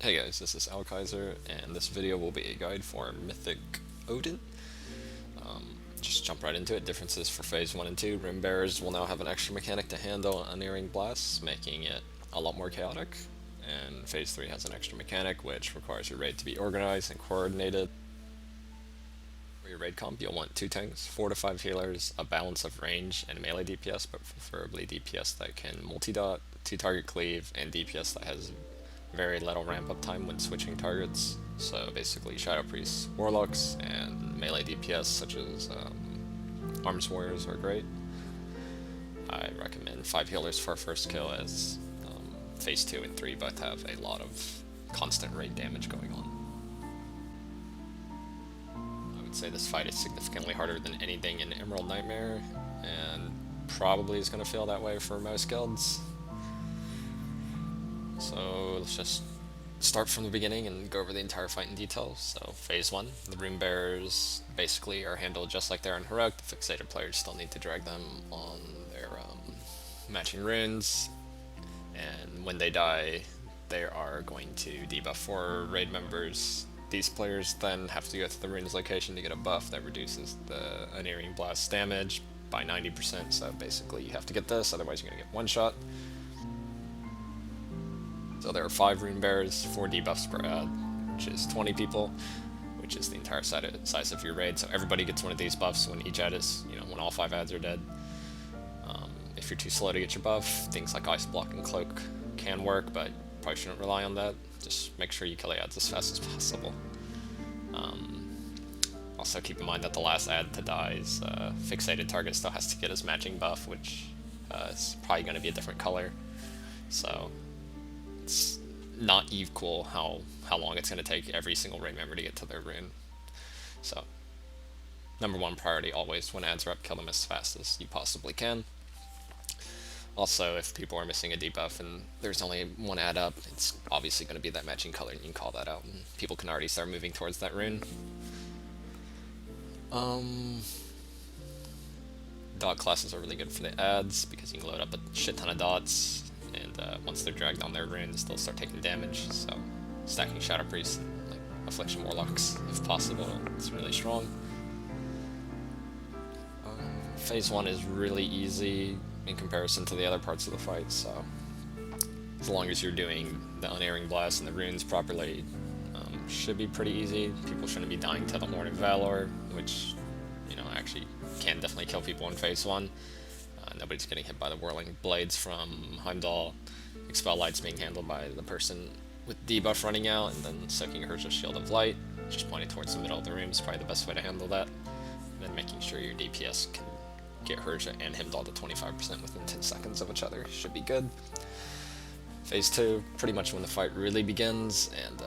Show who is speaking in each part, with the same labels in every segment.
Speaker 1: Hey guys, this is Alkaiser, and this video will be a guide for Mythic Odyn. Just jump right into it. Differences for Phase 1 and 2. Rim Bearers will now have an extra mechanic to handle unerring blasts, making it a lot more chaotic. And Phase 3 has an extra mechanic, which requires your raid to be organized and coordinated. For your raid comp, you'll want 2 tanks, 4 to 5 healers, a balance of range and melee DPS, but preferably DPS that can multi-dot, 2 target cleave, and DPS that has very little ramp up time when switching targets. So basically Shadow Priests, Warlocks, and melee DPS such as Arms Warriors are great. I recommend 5 healers for first kill as Phase 2 and 3 both have a lot of constant raid damage going on. I would say this fight is significantly harder than anything in Emerald Nightmare, and probably is going to feel that way for most guilds. So let's just start from the beginning and go over the entire fight in detail. So Phase 1, the Rune Bearers basically are handled just like they're in Heroic. The fixated players still need to drag them on their matching runes, and when they die, they are going to debuff 4 raid members. These players then have to go to the rune's location to get a buff that reduces the unerring blast damage by 90%, so basically you have to get this, otherwise you're going to get one shot. So there are 5 rune bearers, 4 debuffs per ad, which is 20 people, which is the entire size of your raid. So everybody gets one of these buffs when each ad is, when all 5 ads are dead. If you're too slow to get your buff, things like Ice Block and Cloak can work, but probably shouldn't rely on that. Just make sure you kill the ads as fast as possible. Also keep in mind that the last ad to die's fixated target still has to get his matching buff, which is probably going to be a different color. So it's not equal how long it's going to take every single raid member to get to their rune. So number 1 priority always, when ads are up, kill them as fast as you possibly can. Also, if people are missing a debuff and there's only 1 ad up, it's obviously going to be that matching color, and you can call that out, and people can already start moving towards that rune. Dot classes are really good for the ads because you can load up a shit ton of dots, and once they're dragged on their runes, they'll start taking damage. So stacking Shadow Priests and like Affliction Warlocks if possible, it's really strong. Phase 1 is really easy in comparison to the other parts of the fight, so as long as you're doing the unerring blast and the runes properly, should be pretty easy. People shouldn't be dying to the Horn of Valor, which actually can definitely kill people in Phase 1. Nobody's getting hit by the Whirling Blades from Heimdall. Expel Light's being handled by the person with debuff running out, and then soaking Herja's Shield of Light, just pointing towards the middle of the room is probably the best way to handle that. And then making sure your DPS can get Herja and Heimdall to 25% within 10 seconds of each other should be good. Phase 2, pretty much when the fight really begins, and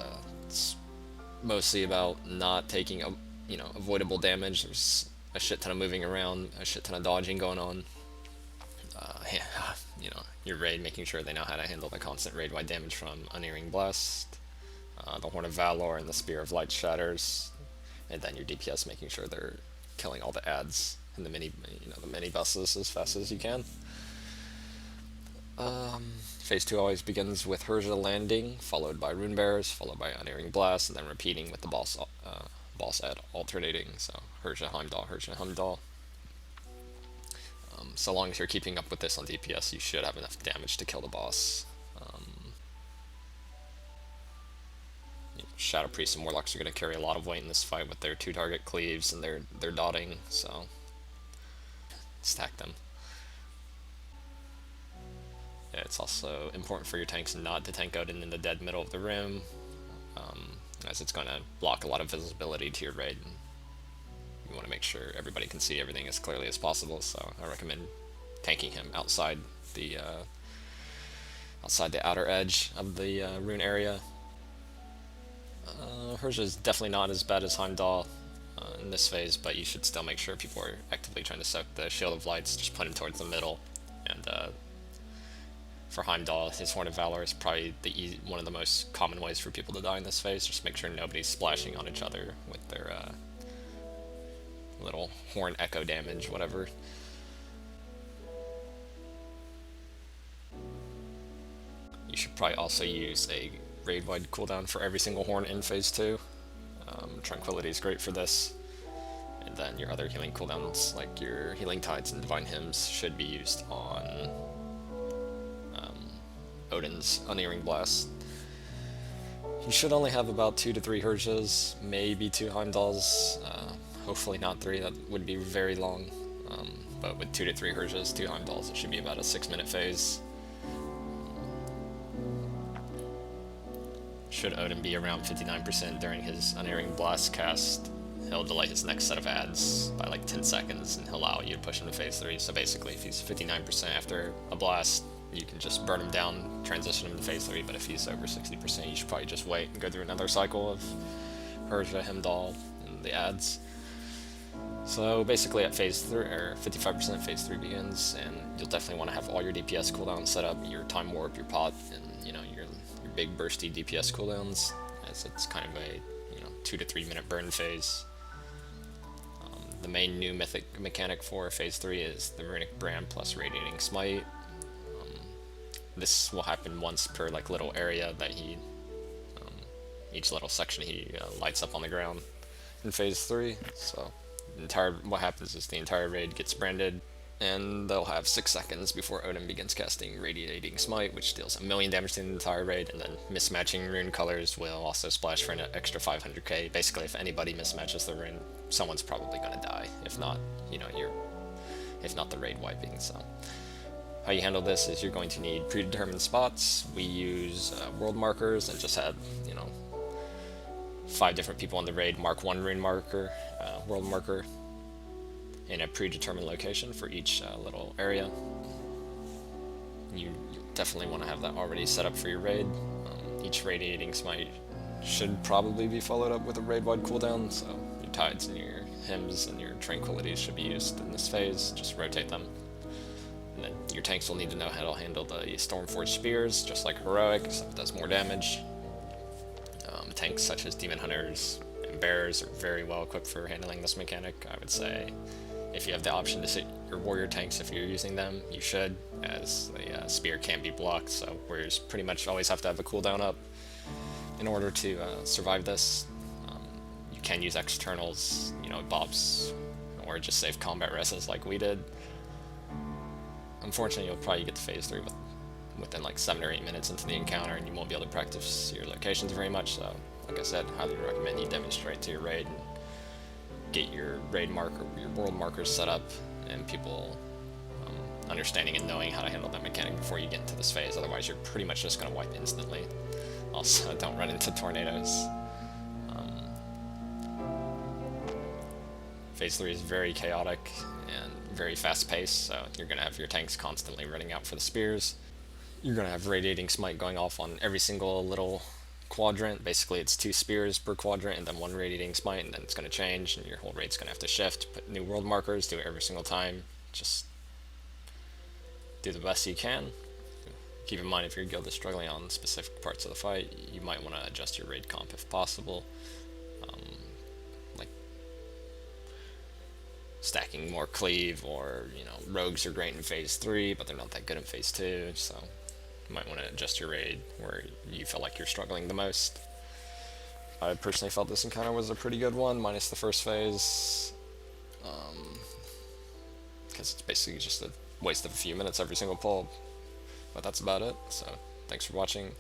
Speaker 1: it's mostly about not taking avoidable damage. There's a shit ton of moving around, a shit ton of dodging going on. Your raid making sure they know how to handle the constant raid-wide damage from Unerring Blast, the Horn of Valor, and the Spear of Light Shatters, and then your DPS making sure they're killing all the ads and the mini bosses as fast as you can. Phase 2 always begins with Herja landing, followed by Rune Bearers, followed by Unerring Blast, and then repeating with the boss ad alternating. So Herja Heimdall, Herja Heimdall. So long as you're keeping up with this on DPS, you should have enough damage to kill the boss. Shadow Priests and Warlocks are going to carry a lot of weight in this fight with their 2 target cleaves and their dotting, so stack them. Yeah, it's also important for your tanks not to tank Odyn in the dead middle of the room, as it's going to block a lot of visibility to your raid. You want to make sure everybody can see everything as clearly as possible, so I recommend tanking him outside the outer edge of the rune area. Herja is definitely not as bad as Heimdall in this phase, but you should still make sure people are actively trying to soak the Shield of Lights, just put him towards the middle. And for Heimdall, his Horn of Valor is probably one of the most common ways for people to die in this phase. Just make sure nobody's splashing on each other with their little horn echo damage, whatever. You should probably also use a raid-wide cooldown for every single horn in phase 2. Tranquility is great for this. And then your other healing cooldowns, like your Healing Tides and Divine Hymns, should be used on Odyn's Unerring Blast. You should only have about 2 to 3 Hurjas, maybe 2 Heimdalls, hopefully not 3, that would be very long. But with 2 to 3 Hurjas, 2 Heimdalls, it should be about a 6-minute phase. Should Odyn be around 59% during his Unerring Blast cast, he'll delay his next set of ads by like 10 seconds and he'll allow you to push him to phase 3. So basically, if he's 59% after a blast, you can just burn him down, transition him to phase 3, but if he's over 60%, you should probably just wait and go through another cycle of Hurja, Heimdall, and the ads. So basically at phase 3, or 55%, phase 3 begins, and you'll definitely want to have all your DPS cooldowns set up, your Time Warp, your pot, and your big bursty DPS cooldowns, as it's kind of a 2 to 3 minute burn phase. The main new mythic mechanic for phase 3 is the Runic Brand plus Radiating Smite. This will happen once per like little area that he, each little section he lights up on the ground in phase 3. So what happens is the entire raid gets branded, and they'll have 6 seconds before Odyn begins casting Radiating Smite, which deals 1,000,000 damage to the entire raid, and then mismatching rune colors will also splash for an extra 500k. Basically, if anybody mismatches the rune, someone's probably gonna die. If not, if not the raid wiping. So how you handle this is you're going to need predetermined spots. We use world markers and just had 5 different people on the raid mark 1 rune marker, world marker, in a predetermined location for each little area. You definitely want to have that already set up for your raid. Each Radiating Smite should probably be followed up with a raid-wide cooldown, so your Tides and your Hymns and your Tranquilities should be used in this phase. Just rotate them. And then your tanks will need to know how to handle the Stormforged Spears, just like Heroic, except it does more damage. Tanks such as Demon Hunters and Bears are very well equipped for handling this mechanic. I would say if you have the option to sit your warrior tanks, if you're using them, you should, as the spear can't be blocked, so warriors pretty much always have to have a cooldown up in order to survive this. You can use externals, bops, or just save combat rests like we did. Unfortunately, you'll probably get to phase 3 within like 7 or 8 minutes into the encounter, and you won't be able to practice your locations very much, so like I said, highly recommend you demonstrate to your raid and get your raid marker, your world markers set up, and people understanding and knowing how to handle that mechanic before you get into this phase. Otherwise, you're pretty much just going to wipe instantly. Also, don't run into tornadoes. Phase 3 is very chaotic and very fast-paced, so you're going to have your tanks constantly running out for the spears. You're going to have Radiating Smite going off on every single little quadrant. Basically, it's 2 spears per quadrant and then 1 Radiating Smite, and then it's going to change, and your whole raid's going to have to shift. Put new world markers, do it every single time. Just do the best you can. Keep in mind, if your guild is struggling on specific parts of the fight, you might want to adjust your raid comp if possible. Like stacking more cleave, or rogues are great in phase 3, but they're not that good in phase 2, so you might want to adjust your raid where you feel like you're struggling the most. I personally felt this encounter was a pretty good one, minus the first phase, because it's basically just a waste of a few minutes every single pull. But that's about it, so thanks for watching.